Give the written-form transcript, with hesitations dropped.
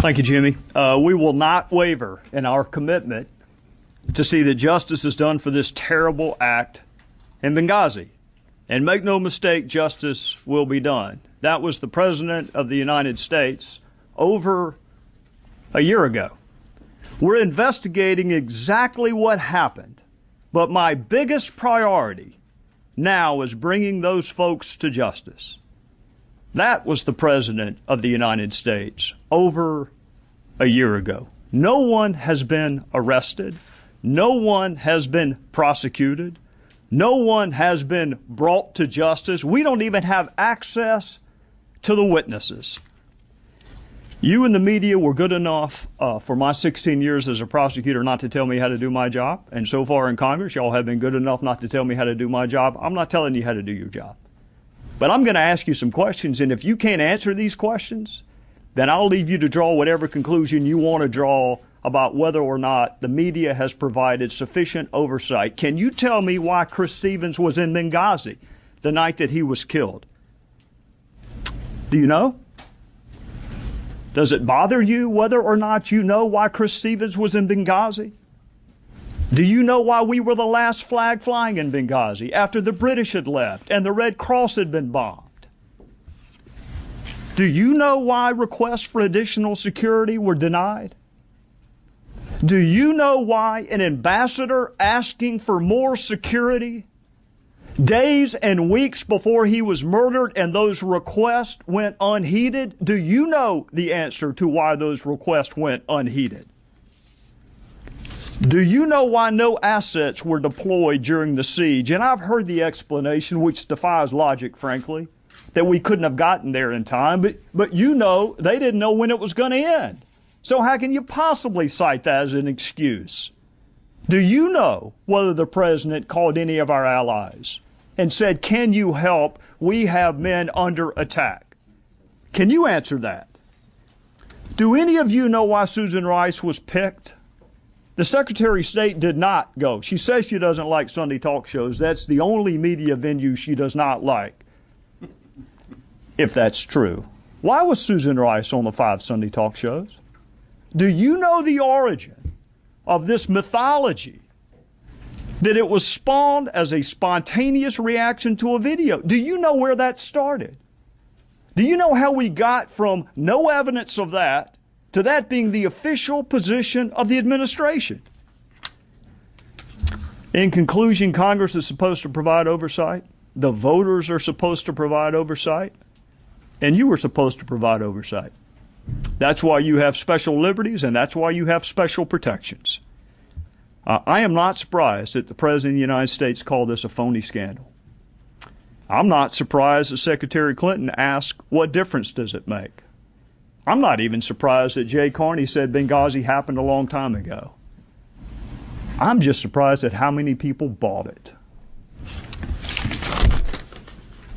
Thank you, Jimmy. We will not waver in our commitment to see that justice is done for this terrible act in Benghazi. And make no mistake, justice will be done. That was the President of the United States over a year ago. We're investigating exactly what happened, but my biggest priority now is bringing those folks to justice. That was the President of the United States over a year ago. No one has been arrested. No one has been prosecuted. No one has been brought to justice. We don't even have access to the witnesses. You and the media were good enough for my 16 years as a prosecutor not to tell me how to do my job. And so far in Congress, y'all have been good enough not to tell me how to do my job. I'm not telling you how to do your job. But I'm going to ask you some questions, and if you can't answer these questions, then I'll leave you to draw whatever conclusion you want to draw about whether or not the media has provided sufficient oversight. Can you tell me why Chris Stevens was in Benghazi the night that he was killed? Do you know? Does it bother you whether or not you know why Chris Stevens was in Benghazi? Do you know why we were the last flag flying in Benghazi after the British had left and the Red Cross had been bombed? Do you know why requests for additional security were denied? Do you know why an ambassador asking for more security days and weeks before he was murdered and those requests went unheeded? Do you know the answer to why those requests went unheeded? Do you know why no assets were deployed during the siege? And I've heard the explanation, which defies logic, frankly, that we couldn't have gotten there in time. But you know, they didn't know when it was going to end. So how can you possibly cite that as an excuse? Do you know whether the president called any of our allies and said, can you help? We have men under attack. Can you answer that? Do any of you know why Susan Rice was picked? The Secretary of State did not go. She says she doesn't like Sunday talk shows. That's the only media venue she does not like, if that's true. Why was Susan Rice on the 5 Sunday talk shows? Do you know the origin of this mythology that it was spawned as a spontaneous reaction to a video? Do you know where that started? Do you know how we got from no evidence of that to that being the official position of the administration? In conclusion, Congress is supposed to provide oversight. The voters are supposed to provide oversight. And you are supposed to provide oversight. That's why you have special liberties, and that's why you have special protections. I am not surprised that the President of the United States called this a phony scandal. I'm not surprised that Secretary Clinton asked, what difference does it make? I'm not even surprised that Jay Carney said Benghazi happened a long time ago. I'm just surprised at how many people bought it.